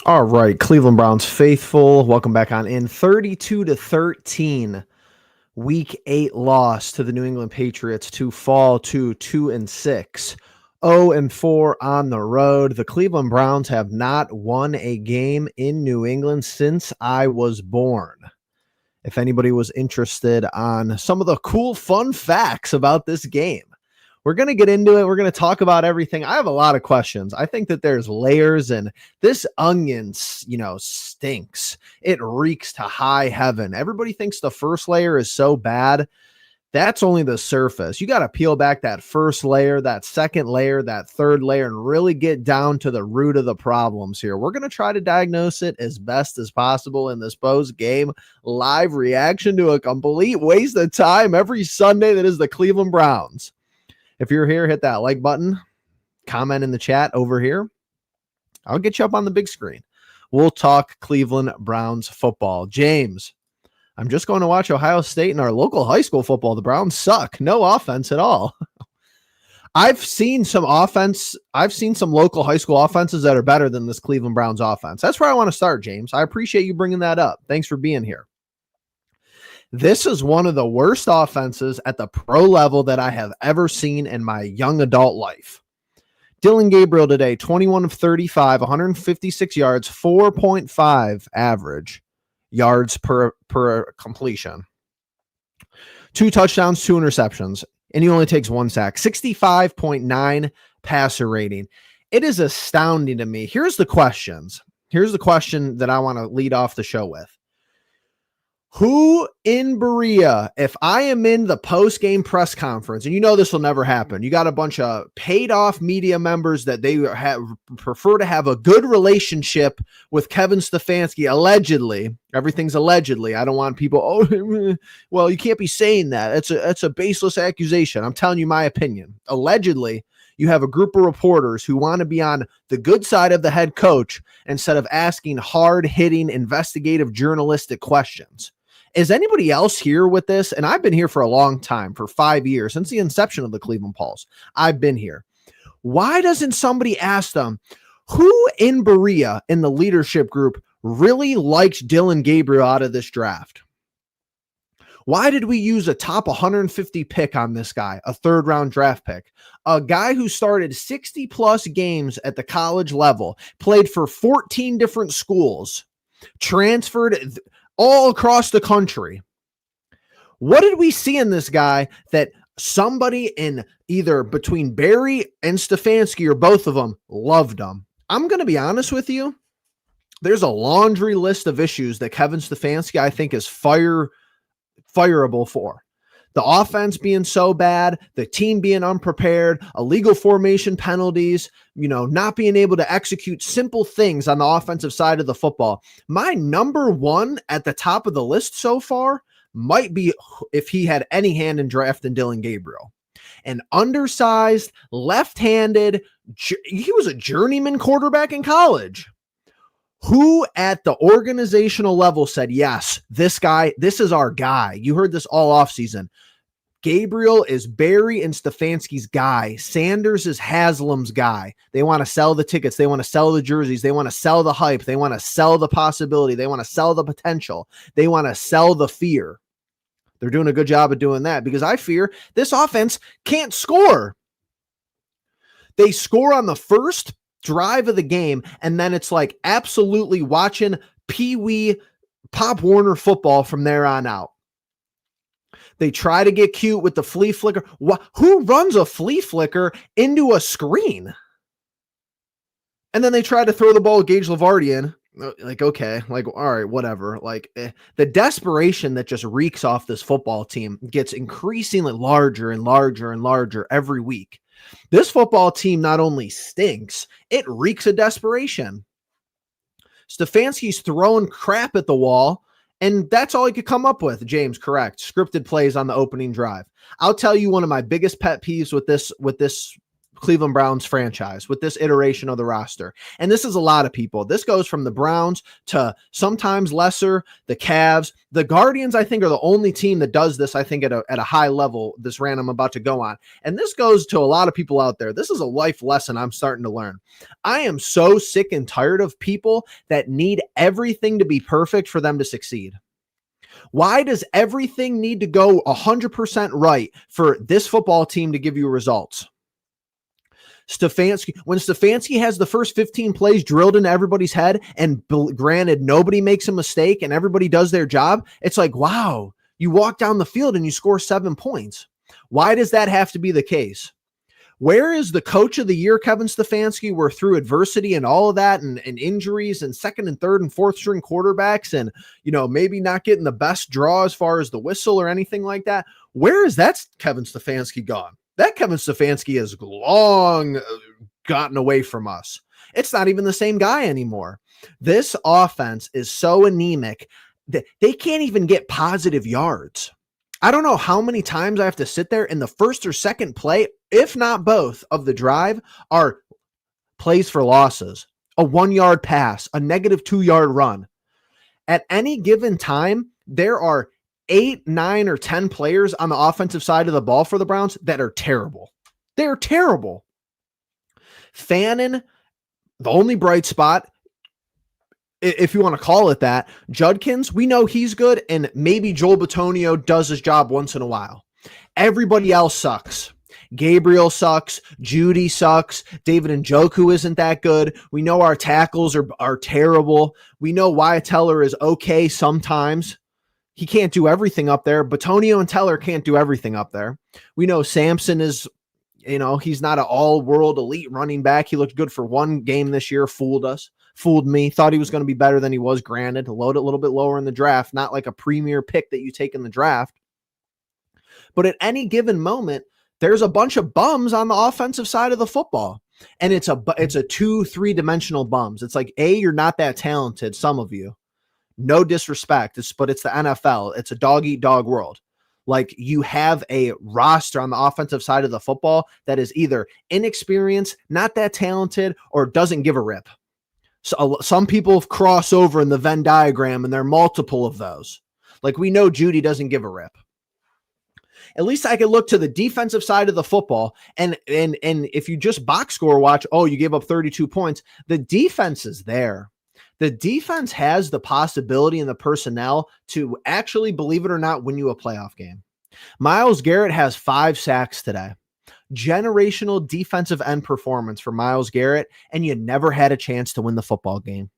All right, Cleveland Browns faithful, welcome back on in. 32-13, Week 8 loss to the New England Patriots to fall to 2-6. 0-4 on the road. The Cleveland Browns have not won a game in New England since I was born. If anybody was interested on some of the cool, fun facts about this game, we're going to get into it. We're going to talk about everything. I have a lot of questions. I think that there's layers, and this onion, stinks. It reeks to high heaven. Everybody thinks the first layer is so bad. That's only the surface. You got to peel back that first layer, that second layer, that third layer, and really get down to the root of the problems here. We're going to try to diagnose it as best as possible in this post-game live reaction to a complete waste of time every Sunday that is the Cleveland Browns. If you're here, hit that like button, comment in the chat over here. I'll get you up on the big screen. We'll talk Cleveland Browns football. James, I'm just going to watch Ohio State and our local high school football. The Browns suck. No offense at all. I've seen some offense. I've seen some local high school offenses that are better than this Cleveland Browns offense. That's where I want to start, James. I appreciate you bringing that up. Thanks for being here. This is one of the worst offenses at the pro level that I have ever seen in my young adult life. Dillon Gabriel today, 21 of 35, 156 yards, 4.5 average yards per completion. 2 touchdowns, 2 interceptions, and he only takes 1 sack. 65.9 passer rating. It is astounding to me. Here's the questions. Here's the question that I want to lead off the show with. Who in Berea, if I am in the post-game press conference, and you know this will never happen, you got a bunch of paid-off media members that they prefer to have a good relationship with Kevin Stefanski, allegedly. Everything's allegedly. I don't want people, well, you can't be saying that. It's a baseless accusation. I'm telling you my opinion. Allegedly, you have a group of reporters who want to be on the good side of the head coach instead of asking hard-hitting, investigative, journalistic questions. Is anybody else here with this? And I've been here for a long time, for 5 years, since the inception of the Cleveland Pulse. I've been here. Why doesn't somebody ask them, who in Berea in the leadership group really liked Dillon Gabriel out of this draft? Why did we use a top 150 pick on this guy, a third-round draft pick? A guy who started 60-plus games at the college level, played for 14 different schools, transferred all across the country. What did we see in this guy that somebody in either between Barry and Stefanski or both of them loved him? I'm going to be honest with you. There's a laundry list of issues that Kevin Stefanski, I think, is fireable for. The offense being so bad, the team being unprepared, illegal formation penalties, not being able to execute simple things on the offensive side of the football. My number one at the top of the list so far might be if he had any hand in drafting Dillon Gabriel. An undersized, left-handed, he was a journeyman quarterback in college. Who at the organizational level said, yes, this guy, this is our guy. You heard this all offseason. Gabriel is Barry and Stefanski's guy. Sanders is Haslam's guy. They want to sell the tickets. They want to sell the jerseys. They want to sell the hype. They want to sell the possibility. They want to sell the potential. They want to sell the fear. They're doing a good job of doing that because I fear this offense can't score. They score on the first drive of the game, and then it's like absolutely watching Pee Wee Pop Warner football from there on out. They try to get cute with the flea flicker. Who runs a flea flicker into a screen? And then they try to throw the ball at Gage Lavardian. Like, okay, like, all right, whatever. Like, the desperation that just reeks off this football team gets increasingly larger and larger and larger every week. This football team not only stinks, it reeks of desperation. Stefanski's throwing crap at the wall, and that's all he could come up with. James, correct. Scripted plays on the opening drive. I'll tell you one of my biggest pet peeves with this Cleveland Browns franchise with this iteration of the roster. And this is a lot of people. This goes from the Browns to sometimes lesser, the Cavs. The Guardians, I think, are the only team that does this, I think, at a high level, this rant I'm about to go on. And this goes to a lot of people out there. This is a life lesson I'm starting to learn. I am so sick and tired of people that need everything to be perfect for them to succeed. Why does everything need to go 100% right for this football team to give you results? When Stefanski has the first 15 plays drilled into everybody's head, and granted, nobody makes a mistake and everybody does their job, it's like, wow, you walk down the field and you score 7 points. Why does that have to be the case? Where is the coach of the year, Kevin Stefanski, where through adversity and all of that and injuries and second and third and fourth string quarterbacks and, maybe not getting the best draw as far as the whistle or anything like that, where is that Kevin Stefanski gone? That Kevin Stefanski has long gotten away from us. It's not even the same guy anymore. This offense is so anemic that they can't even get positive yards. I don't know how many times I have to sit there in the first or second play, if not both, of the drive are plays for losses. A 1-yard pass, a negative 2-yard run. At any given time, there are 8, 9, or 10 players on the offensive side of the ball for the Browns that are terrible. They're terrible. Fannin, the only bright spot, if you want to call it that. Judkins, we know he's good, and maybe Joel Bitonio does his job once in a while. Everybody else sucks. Gabriel sucks. Judy sucks. David Njoku isn't that good. We know our tackles are terrible. We know Wyatt Teller is okay sometimes. He can't do everything up there. Bitonio and Teller can't do everything up there. We know Sampson is, he's not an all-world elite running back. He looked good for one game this year, fooled me, thought he was going to be better than he was, granted, load it a little bit lower in the draft, not like a premier pick that you take in the draft. But at any given moment, there's a bunch of bums on the offensive side of the football. And it's a 2-3 dimensional bums. It's like, you're not that talented, some of you. No disrespect, but it's the NFL. It's a dog-eat-dog world. Like, you have a roster on the offensive side of the football that is either inexperienced, not that talented, or doesn't give a rip. So some people cross over in the Venn diagram, and there are multiple of those. Like, we know Judy doesn't give a rip. At least I could look to the defensive side of the football, and if you just box score watch, you gave up 32 points. The defense is there. The defense has the possibility and the personnel to actually, believe it or not, win you a playoff game. Myles Garrett has 5 sacks today. Generational defensive end performance for Myles Garrett, and you never had a chance to win the football game.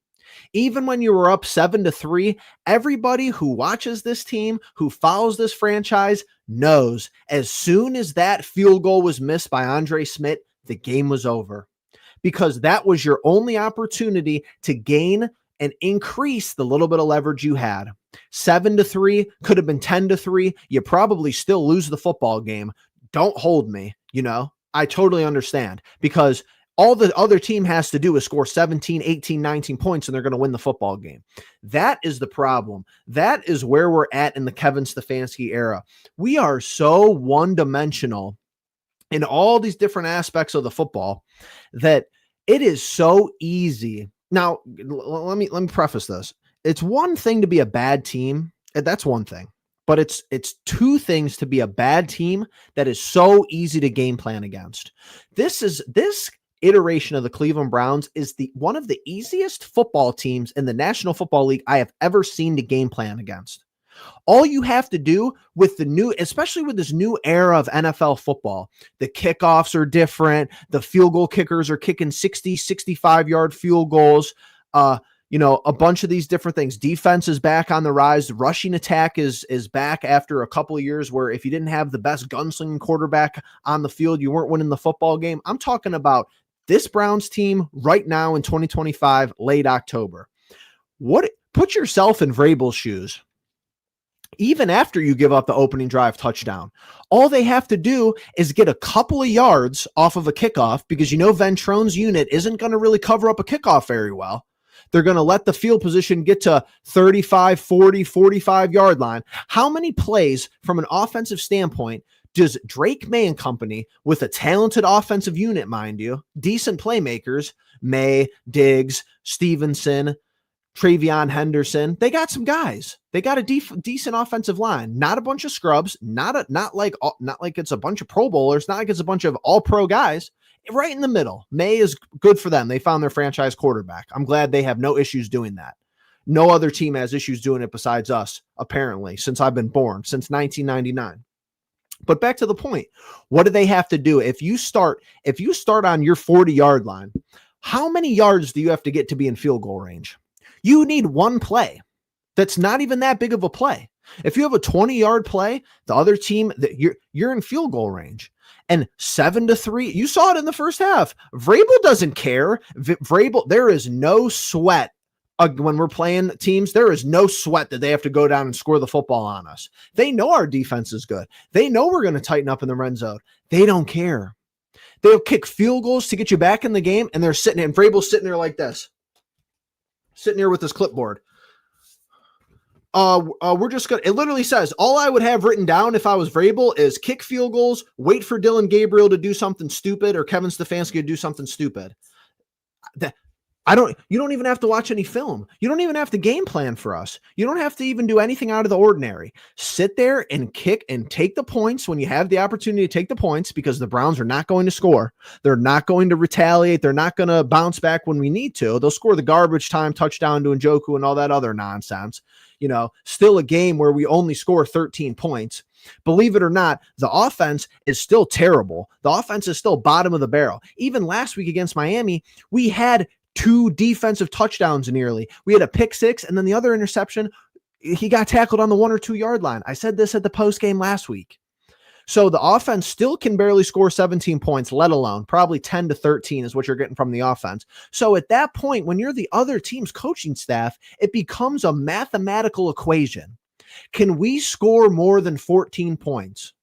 Even when you were up 7-3, everybody who watches this team, who follows this franchise, knows as soon as that field goal was missed by Andre Smith, the game was over. Because that was your only opportunity to gain and increase the little bit of leverage you had. 7-3 could have been 10-3. You probably still lose the football game. Don't hold me. I totally understand, because all the other team has to do is score 17, 18, 19 points, and they're going to win the football game. That is the problem. That is where we're at in the Kevin Stefanski era. We are so one-dimensional in all these different aspects of the football that it is so easy. Now, let me preface this. It's one thing to be a bad team. That's one thing. But it's 2 things to be a bad team that is so easy to game plan against. This iteration of the Cleveland Browns is one of the easiest football teams in the National Football League I have ever seen to game plan against. All you have to do with especially with this new era of NFL football, the kickoffs are different. The field goal kickers are kicking 60, 65-yard field goals. A bunch of these different things. Defense is back on the rise. The rushing attack is back after a couple of years where if you didn't have the best gunslinging quarterback on the field, you weren't winning the football game. I'm talking about this Browns team right now in 2025, late October. Put yourself in Vrabel's shoes. Even after you give up the opening drive touchdown, all they have to do is get a couple of yards off of a kickoff, because Ventrone's unit isn't going to really cover up a kickoff very well. They're going to let the field position get to 35, 40, 45-yard line. How many plays from an offensive standpoint Does Drake May and company, with a talented offensive unit, mind you, decent playmakers, May, Diggs, Stevenson, Travion Henderson, they got some guys. They got a decent offensive line. Not a bunch of scrubs. Not like it's a bunch of Pro Bowlers. Not like it's a bunch of all-pro guys. Right in the middle. May is good for them. They found their franchise quarterback. I'm glad they have no issues doing that. No other team has issues doing it besides us, apparently, since I've been born, since 1999. But back to the point, what do they have to do? If you start on your 40-yard line, how many yards do you have to get to be in field goal range? You need one play. That's not even that big of a play. If you have a 20-yard play, the other team, you're in field goal range. And 7-3, you saw it in the first half. Vrabel doesn't care. Vrabel, there is no sweat. When we're playing teams, there is no sweat that they have to go down and score the football on us. They know our defense is good. They know we're going to tighten up in the red zone. They don't care. They'll kick field goals to get you back in the game, and they're sitting, and Vrabel's sitting there like this. Sitting here with his clipboard. We're just going to, it literally says, all I would have written down if I was Vrabel is kick field goals, wait for Dillon Gabriel to do something stupid, or Kevin Stefanski to do something stupid. You don't even have to watch any film. You don't even have to game plan for us. You don't have to even do anything out of the ordinary. Sit there and kick and take the points when you have the opportunity to take the points, because the Browns are not going to score. They're not going to retaliate. They're not going to bounce back when we need to. They'll score the garbage time touchdown to Njoku and all that other nonsense. Still a game where we only score 13 points. Believe it or not, the offense is still terrible. The offense is still bottom of the barrel. Even last week against Miami, we had 2 defensive touchdowns nearly. We had a pick 6, and then the other interception, he got tackled on the 1 or 2 yard line. I said this at the post game last week. So the offense still can barely score 17 points, let alone probably 10 to 13 is what you're getting from the offense. So at that point, when you're the other team's coaching staff, it becomes a mathematical equation. Can we score more than 14 points?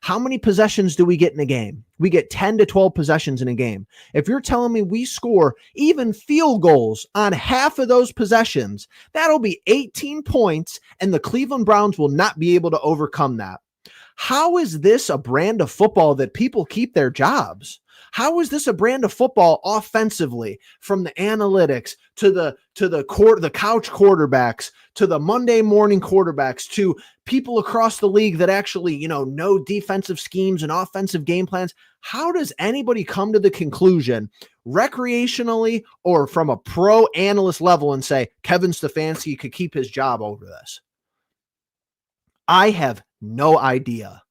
How many possessions do we get in a game? We get 10 to 12 possessions in a game. If you're telling me we score even field goals on half of those possessions, that'll be 18 points, and the Cleveland Browns will not be able to overcome that. How is this a brand of football that people keep their jobs? How is this a brand of football offensively, from the analytics to the couch quarterbacks, to the Monday morning quarterbacks, to people across the league that actually, know defensive schemes and offensive game plans? How does anybody come to the conclusion, recreationally or from a pro analyst level, and say Kevin Stefanski could keep his job over this? I have no idea.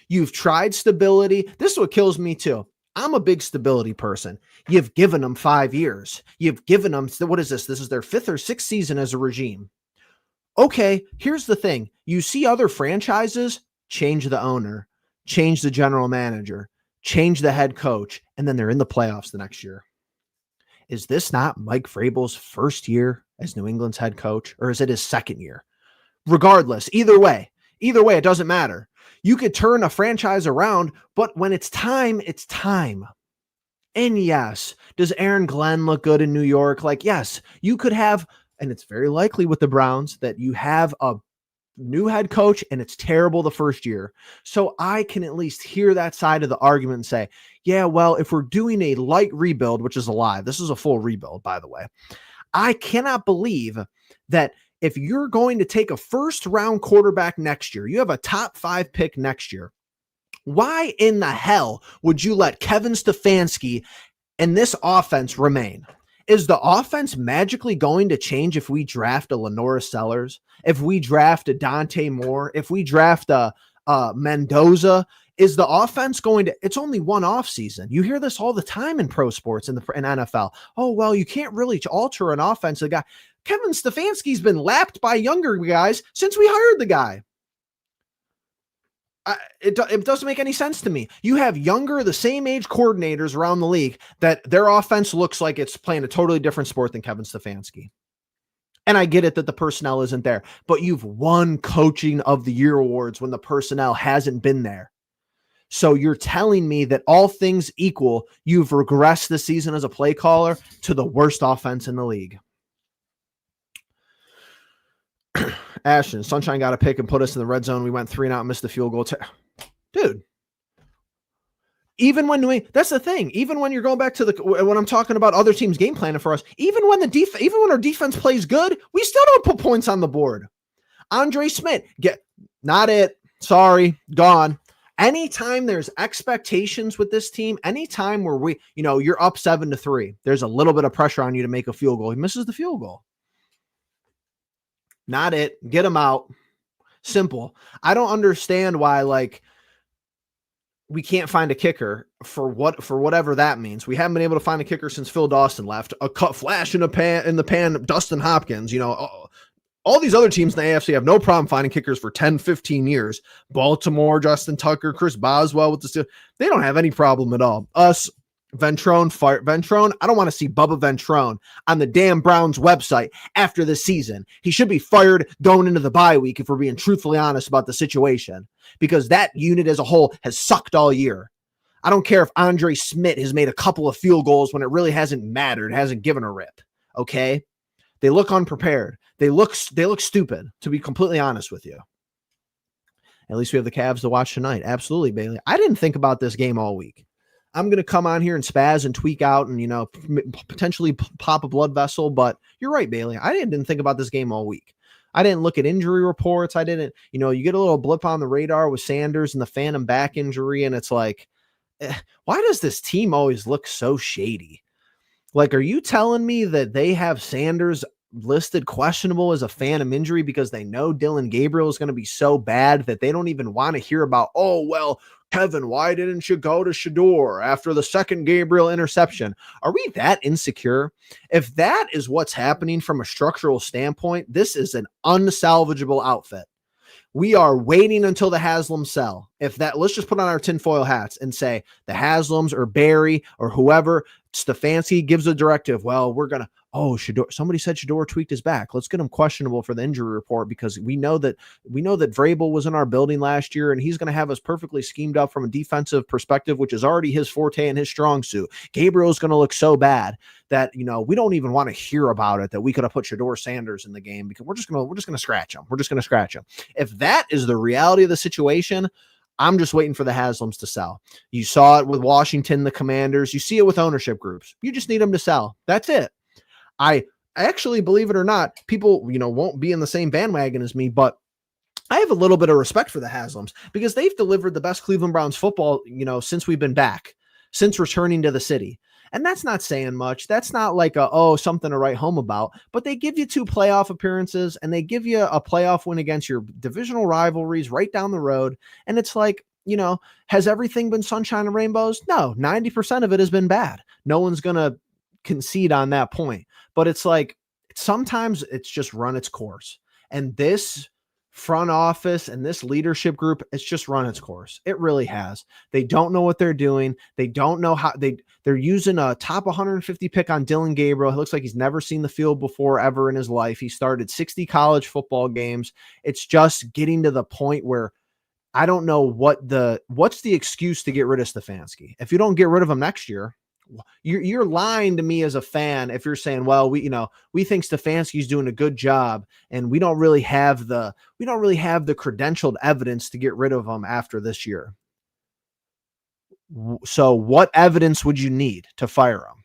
You've tried stability. This is what kills me too. I'm a big stability person. You've given them 5 years. You've given them, what is this? This is their 5th or 6th season as a regime. Okay, here's the thing. You see other franchises change the owner, change the general manager, change the head coach, and then they're in the playoffs the next year. Is this not Mike Vrabel's first year as New England's head coach, or is it his second year? Regardless, either way, it doesn't matter. You could turn a franchise around, but when it's time, it's time. And yes, does Aaron Glenn look good in New York? Yes, you could have, and it's very likely with the Browns that you have a new head coach and it's terrible the first year. So I can at least hear that side of the argument and say, yeah, well, if we're doing a light rebuild, which is a lie, this is a full rebuild, by the way. I cannot believe that if you're going to take a first-round quarterback next year, you have a top 5 pick next year, why in the hell would you let Kevin Stefanski and this offense remain? Is the offense magically going to change if we draft a Lenora Sellers, if we draft a Dante Moore, if we draft a Mendoza? Is the offense going to, it's only one off season. You hear this all the time in pro sports in NFL. Oh, well, you can't really alter an offensive guy. Kevin Stefanski's been lapped by younger guys since we hired the guy. It doesn't make any sense to me. You have younger, the same age coordinators around the league that their offense looks like it's playing a totally different sport than Kevin Stefanski. And I get it that the personnel isn't there, but you've won coaching of the year awards when the personnel hasn't been there. So you're telling me that all things equal, you've regressed this season as a play caller to the worst offense in the league. Ashton, Sunshine got a pick and put us in the red zone. We went 3 and out, missed the field goal. Dude, even when that's the thing. Even when you're going back to when I'm talking about other teams game planning for us, even when our defense plays good, we still don't put points on the board. Andre Smith, not it. Sorry, gone. Anytime there's expectations with this team, anytime where you're up 7-3, there's a little bit of pressure on you to make a field goal. He misses the field goal. Not it. Get him out. Simple. I don't understand why, we can't find a kicker for whatever that means. We haven't been able to find a kicker since Phil Dawson left. A cut flash in the pan, Dustin Hopkins, all these other teams in the AFC have no problem finding kickers for 10, 15 years. Baltimore, Justin Tucker, Chris Boswell with the Steelers. They don't have any problem at all. Us, Ventrone, I don't want to see Bubba Ventrone on the damn Browns website after the season. He should be fired going into the bye week if we're being truthfully honest about the situation, because that unit as a whole has sucked all year. I don't care if Andre Smith has made a couple of field goals when it really hasn't mattered, hasn't given a rip, okay? They look unprepared. They look stupid, to be completely honest with you. At least we have the Cavs to watch tonight. Absolutely, Bailey. I didn't think about this game all week. I'm going to come on here and spaz and tweak out and, potentially pop a blood vessel. But you're right, Bailey. I didn't think about this game all week. I didn't look at injury reports. I didn't, you get a little blip on the radar with Sanders and the phantom back injury. And it's like, why does this team always look so shady? Are you telling me that they have Sanders listed questionable as a phantom injury because they know Dillon Gabriel is going to be so bad that they don't even want to hear about, Kevin, why didn't you go to Shedeur after the second Gabriel interception? Are we that insecure? If that is what's happening from a structural standpoint, this is an unsalvageable outfit. We are waiting until the Haslams sell. Let's just put on our tinfoil hats and say the Haslams or Barry or whoever, Stefanski gives a directive. Well, we're going to, Shedeur, somebody said Shedeur tweaked his back. Let's get him questionable for the injury report, because we know that Vrabel was in our building last year and he's going to have us perfectly schemed up from a defensive perspective, which is already his forte and his strong suit. Gabriel's going to look so bad that, we don't even want to hear about it, that we could have put Shedeur Sanders in the game, because we're just going to scratch him. We're just going to scratch him. If that is the reality of the situation, I'm just waiting for the Haslams to sell. You saw it with Washington, the Commanders. You see it with ownership groups. You just need them to sell. That's it. I actually, believe it or not, people, won't be in the same bandwagon as me, but I have a little bit of respect for the Haslams because they've delivered the best Cleveland Browns football, since we've been back, since returning to the city. And that's not saying much. That's not like something to write home about, but they give you 2 playoff appearances and they give you a playoff win against your divisional rivalries right down the road. And it's like, has everything been sunshine and rainbows? No, 90% of it has been bad. No one's going to concede on that point, but it's like, sometimes it's just run its course. And this front office and this leadership group, it's just run its course. It really has. They don't know what they're doing. They don't know how they're using a top 150 pick on Dillon Gabriel. It looks like he's never seen the field before ever in his life. He started 60 college football games. It's just getting to the point where I don't know what's the excuse to get rid of Stefanski. If you don't get rid of him next year, you're lying to me as a fan if you're saying, well, we think Stefanski's doing a good job and we don't really have the credentialed evidence to get rid of him after this year. So what evidence would you need to fire him?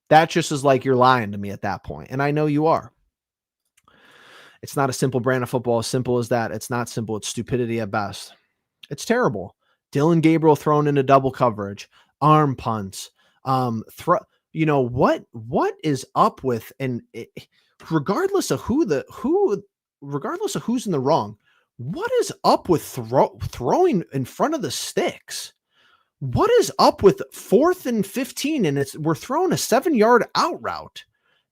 That just is like you're lying to me at that point. And I know you are. It's not a simple brand of football as simple as that. It's not simple. It's stupidity at best. It's terrible. Dillon Gabriel thrown into double coverage, arm punts, what is up with, and regardless of who's in the wrong, what is up with throwing in front of the sticks? What is up with 4th and 15 and we're throwing a 7-yard out route?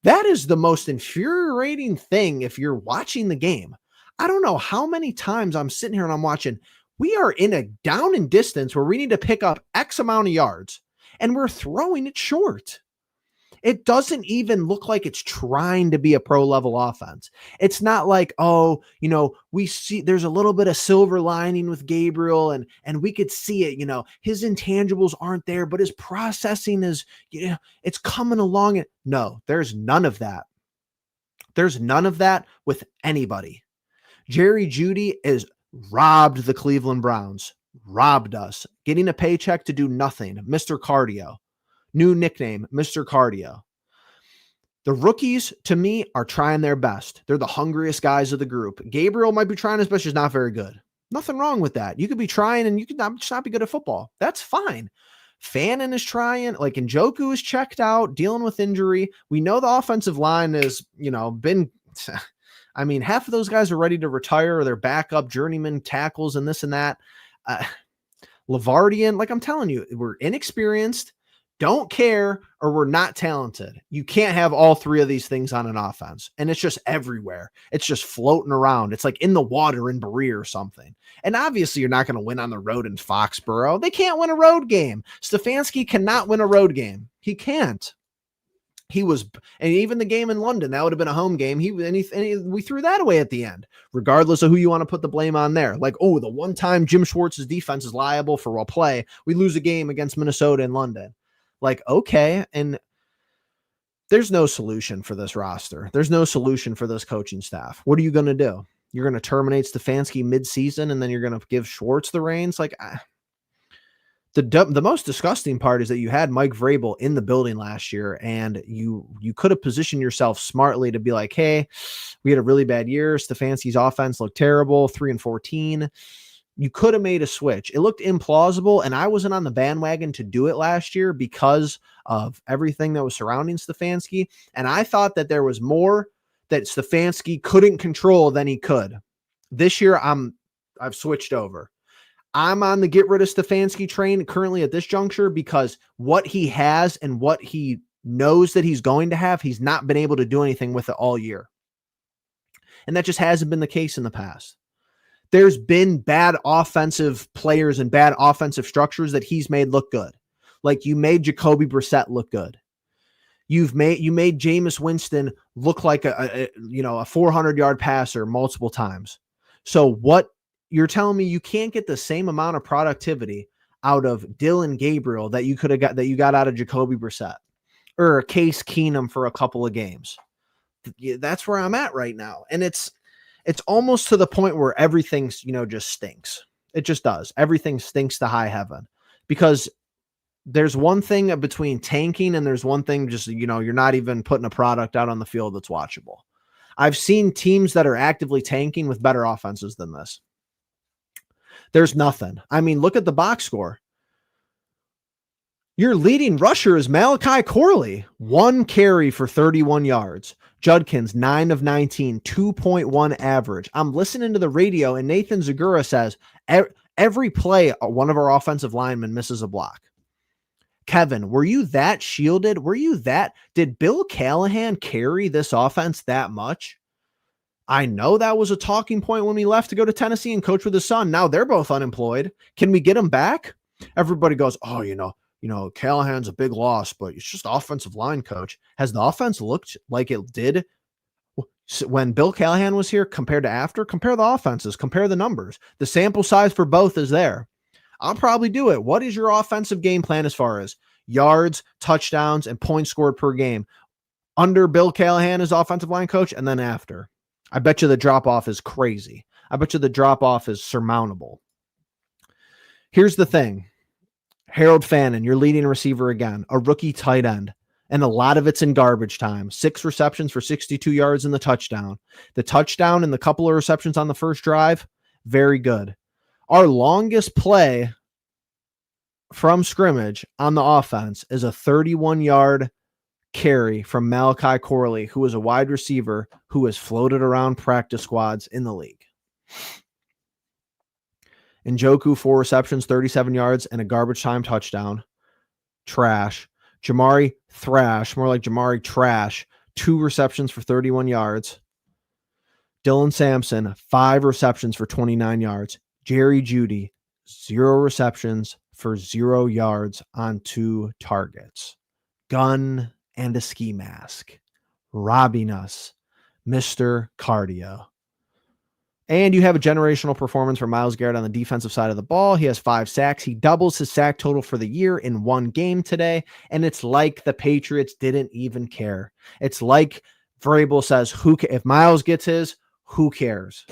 That is the most infuriating thing if you're watching the game. I don't know how many times I'm sitting here and I'm watching, we are in a down and distance where we need to pick up X amount of yards and we're throwing it short. It doesn't even look like it's trying to be a pro level offense. It's not like, we see there's a little bit of silver lining with Gabriel and we could see it, his intangibles aren't there, but his processing is, it's coming along. No, there's none of that. There's none of that with anybody. Jerry Jeudy is robbed the Cleveland Browns robbed us. Getting a paycheck to do nothing. Mr. Cardio. New nickname, Mr. Cardio. The rookies, to me, are trying their best. They're the hungriest guys of the group. Gabriel might be trying his best, just not very good. Nothing wrong with that. You could be trying and you could just not be good at football. That's fine. Fannin is trying, like Njoku is checked out, dealing with injury. We know the offensive line has, been, I mean, half of those guys are ready to retire or they're backup journeyman tackles and this and that. Lavardian, like I'm telling you, we're inexperienced, don't care, or we're not talented. You can't have all three of these things on an offense. And it's just everywhere. It's just floating around. It's like in the water in Berea or something. And obviously you're not going to win on the road in Foxborough. They can't win a road game. Stefanski cannot win a road game. He can't. And even the game in London, that would have been a home game. We threw that away at the end, regardless of who you want to put the blame on there. Like, oh, the one time Jim Schwartz's defense is liable for a play, we lose a game against Minnesota in London. Like, okay. And there's no solution for this roster. There's no solution for this coaching staff. What are you going to do? You're going to terminate Stefanski mid-season and then you're going to give Schwartz the reins? Like, the most disgusting part is that you had Mike Vrabel in the building last year and you could have positioned yourself smartly to be like, hey, we had a really bad year. Stefanski's offense looked terrible, 3-14. You could have made a switch. It looked implausible, and I wasn't on the bandwagon to do it last year because of everything that was surrounding Stefanski, and I thought that there was more that Stefanski couldn't control than he could. This year, I've switched over. I'm on the get rid of Stefanski train currently at this juncture because what he has and what he knows that he's going to have, he's not been able to do anything with it all year. And that just hasn't been the case in the past. There's been bad offensive players and bad offensive structures that he's made look good. Like you made Jacoby Brissett look good. You made Jameis Winston look like a 400-yard passer multiple times. So what you're telling me, you can't get the same amount of productivity out of Dylan Gabriel that you got out of Jacoby Brissett or Case Keenum for a couple of games. That's where I'm at right now. And it's almost to the point where everything's, just stinks. It just does. Everything stinks to high heaven because there's one thing between tanking and there's one thing just, you're not even putting a product out on the field that's watchable. I've seen teams that are actively tanking with better offenses than this. There's nothing. I mean, look at the box score. Your leading rusher is Malachi Corley, 1 carry for 31 yards. Judkins, 9 of 19, 2.1 average. I'm listening to the radio, and Nathan Zagura says, every play, one of our offensive linemen misses a block. Kevin, were you that shielded? Did Bill Callahan carry this offense that much? I know that was a talking point when we left to go to Tennessee and coach with his son. Now they're both unemployed. Can we get him back? Everybody goes, oh, Callahan's a big loss, but it's just offensive line coach. Has the offense looked like it did when Bill Callahan was here compared to after? Compare the offenses, compare the numbers. The sample size for both is there. I'll probably do it. What is your offensive game plan as far as yards, touchdowns, and points scored per game under Bill Callahan as offensive line coach and then after? I bet you the drop-off is crazy. I bet you the drop-off is surmountable. Here's the thing. Harold Fannin, your leading receiver again, a rookie tight end, and a lot of it's in garbage time. 6 receptions for 62 yards in the touchdown. The touchdown and the couple of receptions on the first drive, very good. Our longest play from scrimmage on the offense is a 31-yard carry from Malachi Corley, who is a wide receiver who has floated around practice squads in the league. Njoku, 4 receptions, 37 yards, and a garbage time touchdown. Trash. Jamari, thrash. More like Jamari, trash. 2 receptions for 31 yards. Dylan Sampson, 5 receptions for 29 yards. Jerry Jeudy, 0 receptions for 0 yards on 2 targets. Gun and a ski mask. Robbing us, Mr. Cardio. And you have a generational performance from Myles Garrett on the defensive side of the ball. He has 5 sacks. He doubles his sack total for the year in 1 game today. And it's like the Patriots didn't even care. It's like Vrabel says, if Myles gets his, who cares?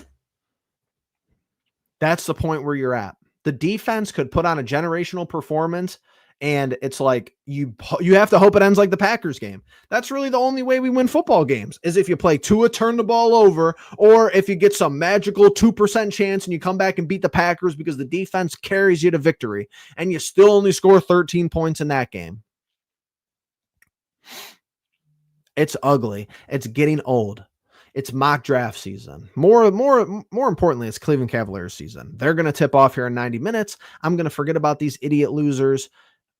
That's the point where you're at. The defense could put on a generational performance, and it's like you have to hope it ends like the Packers game. That's really the only way we win football games, is if you play Tua turn the ball over, or if you get some magical 2% chance and you come back and beat the Packers because the defense carries you to victory, and you still only score 13 points in that game. It's ugly. It's getting old. It's mock draft season. More importantly, it's Cleveland Cavaliers season. They're going to tip off here in 90 minutes. I'm going to forget about these idiot losers.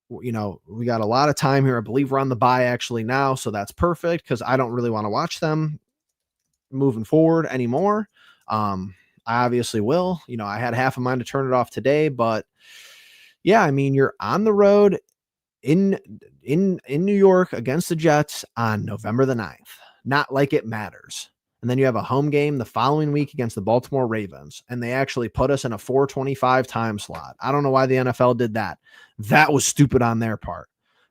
We got a lot of time here. I believe we're on the bye actually now, so that's perfect because I don't really want to watch them moving forward anymore. I obviously will. I had half a mind to turn it off today, but yeah, I mean, you're on the road in New York against the Jets on November the 9th. Not like it matters. And then you have a home game the following week against the Baltimore Ravens, and they actually put us in a 4:25 time slot. I don't know why the NFL did that. That was stupid on their part,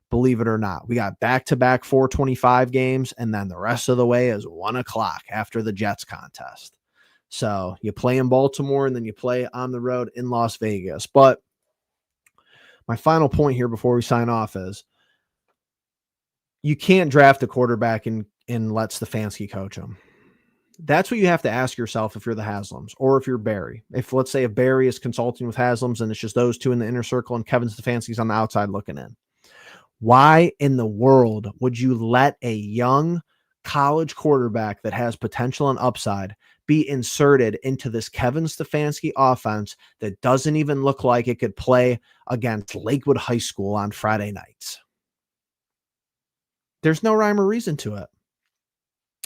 believe it or not. We got back-to-back 4:25 games, and then the rest of the way is 1 o'clock after the Jets contest. So you play in Baltimore, and then you play on the road in Las Vegas. But my final point here before we sign off is you can't draft a quarterback and let Stefanski coach him. That's what you have to ask yourself if you're the Haslams, or if you're Barry. Let's say if Barry is consulting with Haslams and it's just those two in the inner circle and Kevin Stefanski's on the outside looking in. Why in the world would you let a young college quarterback that has potential and upside be inserted into this Kevin Stefanski offense that doesn't even look like it could play against Lakewood High School on Friday nights? There's no rhyme or reason to it.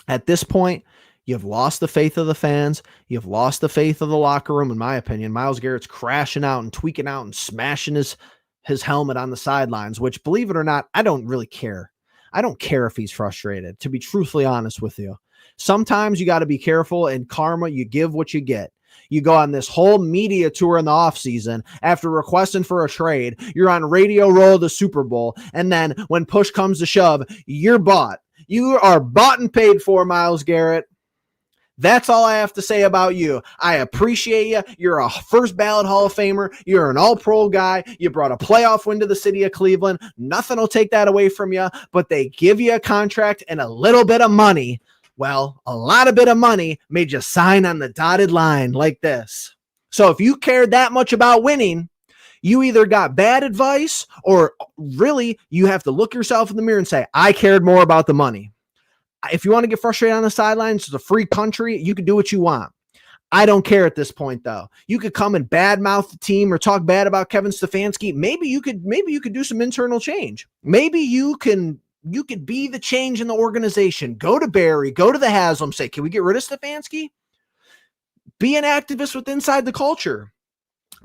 At this point, you've lost the faith of the fans. You've lost the faith of the locker room, in my opinion. Myles Garrett's crashing out and tweaking out and smashing his helmet on the sidelines, which, believe it or not, I don't really care. I don't care if he's frustrated, to be truthfully honest with you. Sometimes you got to be careful, and karma, you give what you get. You go on this whole media tour in the offseason after requesting for a trade. You're on Radio Row of the Super Bowl, and then when push comes to shove, you're bought. You are bought and paid for, Myles Garrett. That's all I have to say about you. I appreciate you. You're a first ballot Hall of Famer. You're an all-pro guy. You brought a playoff win to the city of Cleveland. Nothing will take that away from you, but they give you a contract and a little bit of money. Well, a lot of bit of money made you sign on the dotted line like this. So if you cared that much about winning, you either got bad advice, or really you have to look yourself in the mirror and say, I cared more about the money. If you want to get frustrated on the sidelines, it's a free country. You can do what you want. I don't care at this point, though. You could come and badmouth the team or talk bad about Kevin Stefanski. Maybe you could do some internal change. Maybe you could be the change in the organization. Go to Barry, go to the Haslam, say, can we get rid of Stefanski? Be an activist with inside the culture.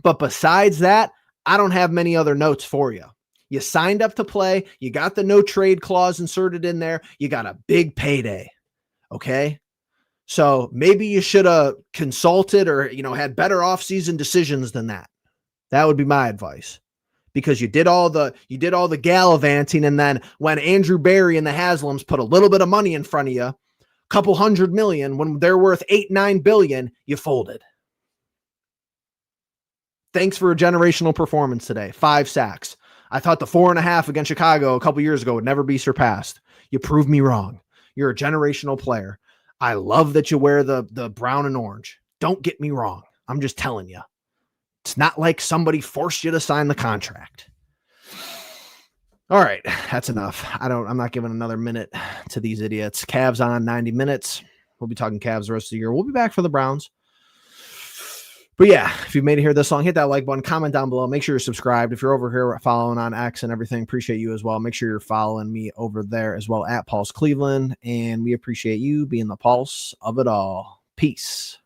But besides that, I don't have many other notes for you. You signed up to play. You got the no trade clause inserted in there. You got a big payday. Okay. So maybe you should have consulted or, had better offseason decisions than that. That would be my advice, because you did all the gallivanting. And then when Andrew Barry and the Haslams put a little bit of money in front of you, a couple $100 million, when they're worth $8-9 billion, you folded. Thanks for a generational performance today. 5 sacks. I thought the 4.5 against Chicago a couple years ago would never be surpassed. You proved me wrong. You're a generational player. I love that you wear the brown and orange. Don't get me wrong. I'm just telling you. It's not like somebody forced you to sign the contract. All right, that's enough. I'm not giving another minute to these idiots. Cavs on 90 minutes. We'll be talking Cavs the rest of the year. We'll be back for the Browns. But yeah, if you've made it here this long, hit that like button, comment down below. Make sure you're subscribed. If you're over here following on X and everything, appreciate you as well. Make sure you're following me over there as well at Pulse Cleveland. And we appreciate you being the pulse of it all. Peace.